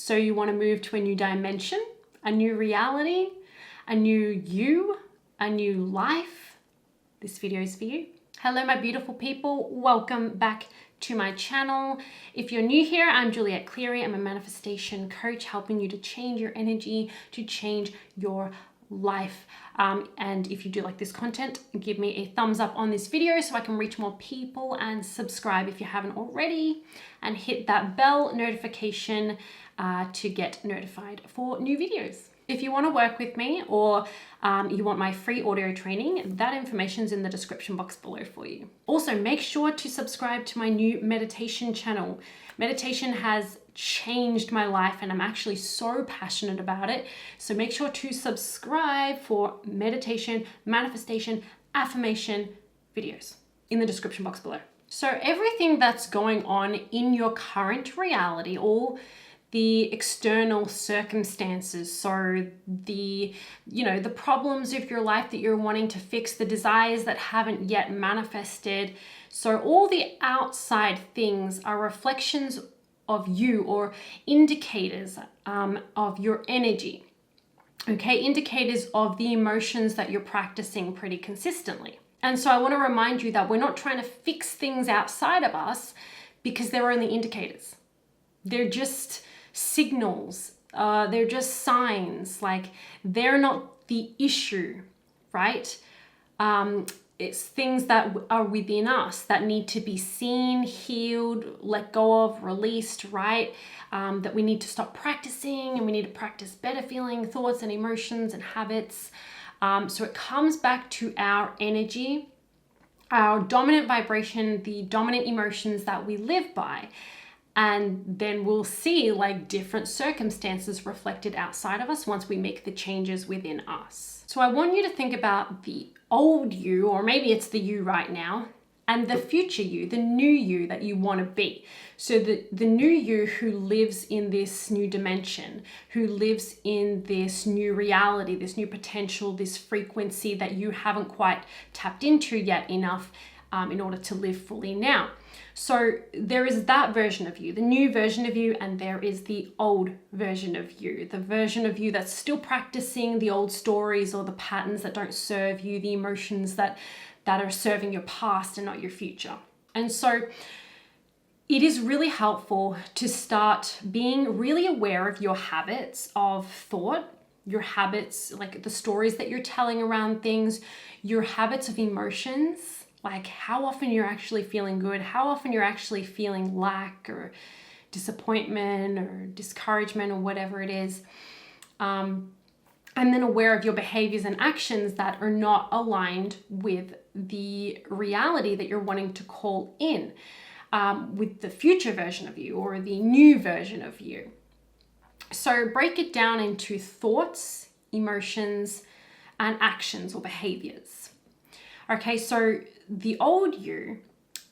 So you want to move to a new dimension, a new reality, a new you, a new life. This video is for you. Hello, my beautiful people. Welcome back to my channel. If you're new here, I'm Juliet Cleary. I'm a manifestation coach helping you to change your energy, to change your life. And if you do like this content, give me a thumbs up on this video so I can reach more people, and subscribe if you haven't already, and hit that bell notification to get notified for new videos. If you want to work with me, or you want my free audio training, that information's in the description box below for you. Also, make sure to subscribe to my new meditation channel. Meditation has changed my life and I'm actually so passionate about it. So make sure to subscribe for meditation, manifestation, affirmation videos in the description box below. So everything that's going on in your current reality, all the external circumstances, so the problems of your life that you're wanting to fix, the desires that haven't yet manifested, so all the outside things are reflections of you, or indicators of your energy. Okay, indicators of the emotions that you're practicing pretty consistently. And so I want to remind you that we're not trying to fix things outside of us, because they're only indicators. They're just signals, they're just signs. Like, they're not the issue, right? It's things that are within us that need to be seen, healed, let go of, released, right? That we need to stop practicing, and we need to practice better feeling thoughts and emotions and habits. So it comes back to our energy, our dominant vibration, the dominant emotions that we live by. And then we'll see like different circumstances reflected outside of us once we make the changes within us. So I want you to think about the old you, or maybe it's the you right now, and the future you, the new you that you want to be. So the new you who lives in this new dimension, who lives in this new reality, this new potential, this frequency that you haven't quite tapped into yet enough in order to live fully now. So there is that version of you, the new version of you, and there is the old version of you, the version of you that's still practicing the old stories or the patterns that don't serve you, the emotions that are serving your past and not your future. And so it is really helpful to start being really aware of your habits of thought, your habits, like the stories that you're telling around things, your habits of emotions. Like how often you're actually feeling good, how often you're actually feeling lack or disappointment or discouragement or whatever it is. And then aware of your behaviors and actions that are not aligned with the reality that you're wanting to call in, with the future version of you or the new version of you. So break it down into thoughts, emotions, and actions or behaviors. Okay, so the old you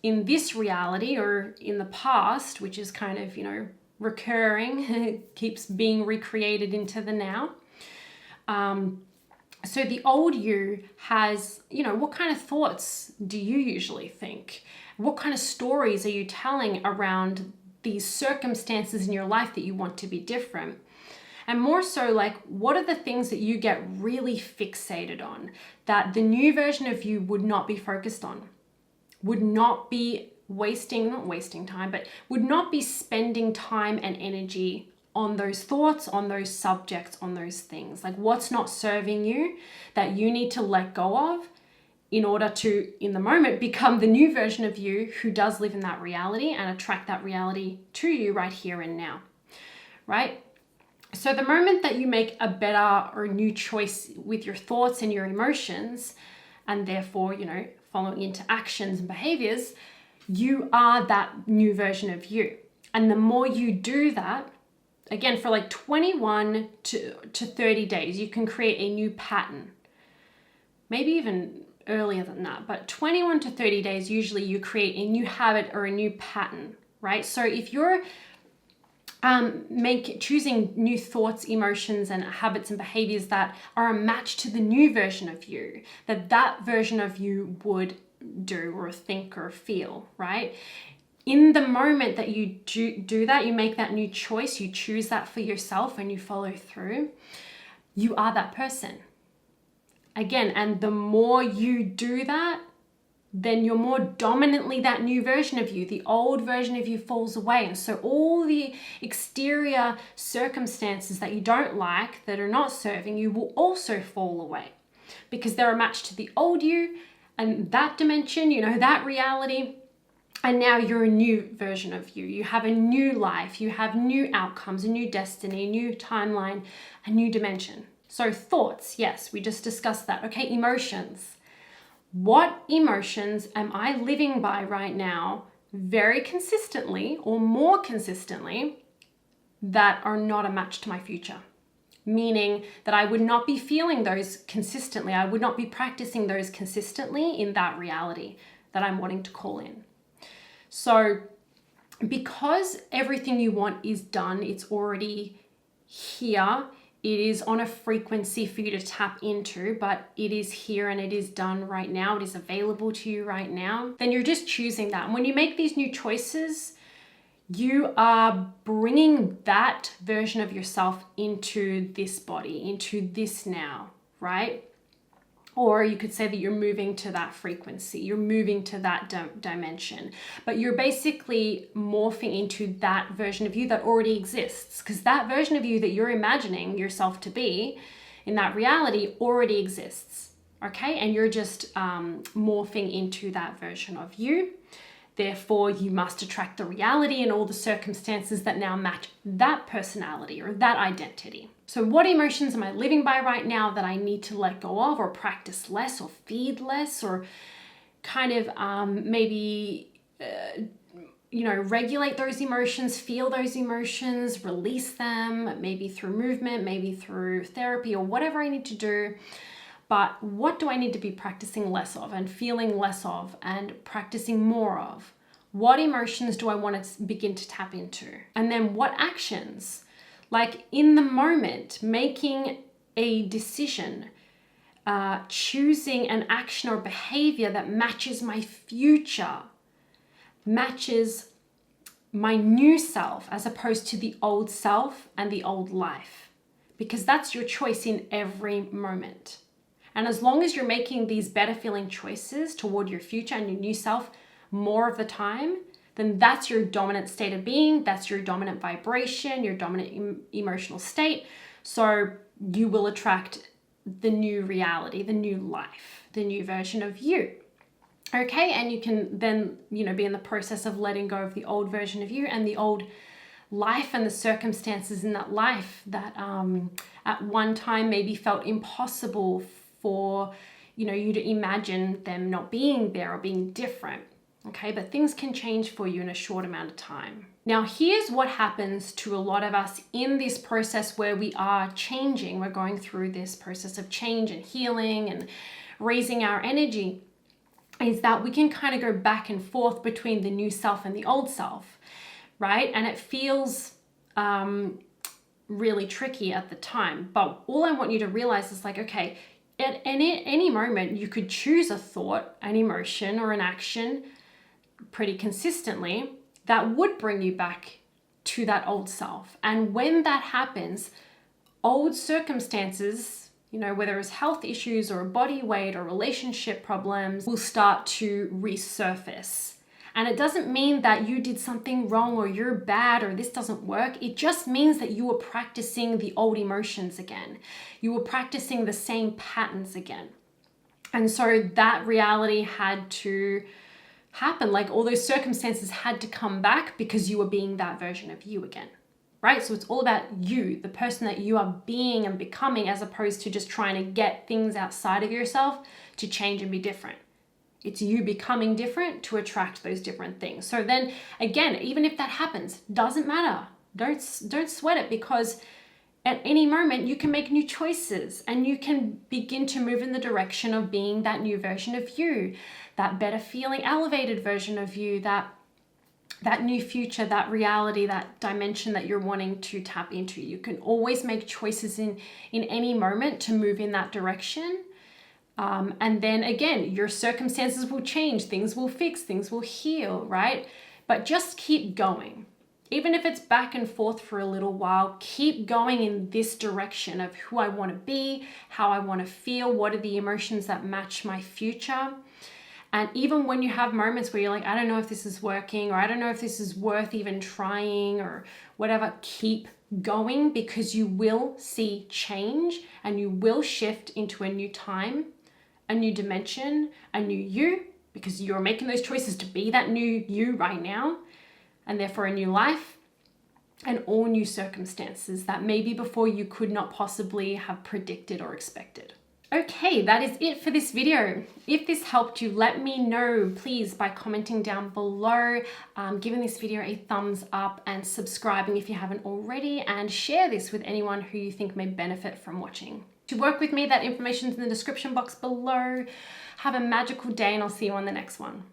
in this reality, or in the past, which is kind of, recurring, keeps being recreated into the now. So the old you has, what kind of thoughts do you usually think? What kind of stories are you telling around these circumstances in your life that you want to be different? And more so, like, what are the things that you get really fixated on that the new version of you would not be focused on, would not be not wasting time, but would not be spending time and energy on those thoughts, on those subjects, on those things? Like, what's not serving you that you need to let go of in order to, in the moment, become the new version of you who does live in that reality and attract that reality to you right here and now, right? So the moment that you make a better or new choice with your thoughts and your emotions, and therefore, following into actions and behaviors, you are that new version of you. And the more you do that, again, for like 21 to 30 days, you can create a new pattern. Maybe even earlier than that, but 21 to 30 days, usually you create a new habit or a new pattern, right? So if you're choosing new thoughts, emotions, and habits and behaviors that are a match to the new version of you, that version of you would do or think or feel, right? in the moment that you do that, you make that new choice, you choose that for yourself and you follow through, you are that person. Again, and the more you do that, then you're more dominantly that new version of you. The old version of you falls away. And so all the exterior circumstances that you don't like, that are not serving you, will also fall away because they're a match to the old you and that dimension, that reality. And now you're a new version of you. You have a new life. You have new outcomes, a new destiny, a new timeline, a new dimension. So thoughts, yes, we just discussed that. Okay, emotions. What emotions am I living by right now very consistently or more consistently that are not a match to my future? Meaning that I would not be feeling those consistently. I would not be practicing those consistently in that reality that I'm wanting to call in. So because everything you want is done, it's already here, it is on a frequency for you to tap into, but it is here and it is done right now, it is available to you right now, then you're just choosing that. And when you make these new choices, you are bringing that version of yourself into this body, into this now, right? Or you could say that you're moving to that frequency, you're moving to that dimension, but you're basically morphing into that version of you that already exists, because that version of you that you're imagining yourself to be in that reality already exists, okay? And you're just morphing into that version of you. Therefore, you must attract the reality and all the circumstances that now match that personality or that identity. So what emotions am I living by right now that I need to let go of or practice less or feed less or kind of maybe, regulate those emotions, feel those emotions, release them, maybe through movement, maybe through therapy or whatever I need to do. But what do I need to be practicing less of and feeling less of and practicing more of? What emotions do I want to begin to tap into? And then what actions? Like in the moment, making a decision, choosing an action or behavior that matches my future, matches my new self as opposed to the old self and the old life. Because that's your choice in every moment. And as long as you're making these better feeling choices toward your future and your new self more of the time, then that's your dominant state of being. That's your dominant vibration, your dominant emotional state. So you will attract the new reality, the new life, the new version of you. Okay, and you can then, be in the process of letting go of the old version of you and the old life and the circumstances in that life that at one time maybe felt impossible for you to imagine them not being there or being different. Okay, but things can change for you in a short amount of time. Now, here's what happens to a lot of us in this process where we are changing. We're going through this process of change and healing and raising our energy, is that we can kind of go back and forth between the new self and the old self, right? And it feels really tricky at the time. But all I want you to realize is okay, at any moment, you could choose a thought, an emotion, or an action pretty consistently that would bring you back to that old self. And when that happens, old circumstances, whether it's health issues or body weight or relationship problems, will start to resurface. And it doesn't mean that you did something wrong or you're bad or this doesn't work. It just means that you were practicing the old emotions again. You were practicing the same patterns again. And so that reality had to happen. All those circumstances had to come back because you were being that version of you again, right? So it's all about you, the person that you are being and becoming, as opposed to just trying to get things outside of yourself to change and be different. It's you becoming different to attract those different things. So then again, even if that happens, doesn't matter. Don't sweat it, because at any moment you can make new choices and you can begin to move in the direction of being that new version of you, that better feeling, elevated version of you, that new future, that reality, that dimension that you're wanting to tap into. You can always make choices in any moment to move in that direction. And then again, your circumstances will change, things will fix, things will heal, right? But just keep going. Even if it's back and forth for a little while, keep going in this direction of who I want to be, how I want to feel, what are the emotions that match my future. And even when you have moments where you're like, I don't know if this is working, or I don't know if this is worth even trying, or whatever, keep going, because you will see change and you will shift into a new time, a new dimension, a new you, because you're making those choices to be that new you right now, and therefore a new life and all new circumstances that maybe before you could not possibly have predicted or expected. Okay, that is it for this video. If this helped you, let me know, please, by commenting down below, giving this video a thumbs up and subscribing if you haven't already, and share this with anyone who you think may benefit from watching. To work with me, that information's in the description box below. Have a magical day and I'll see you on the next one.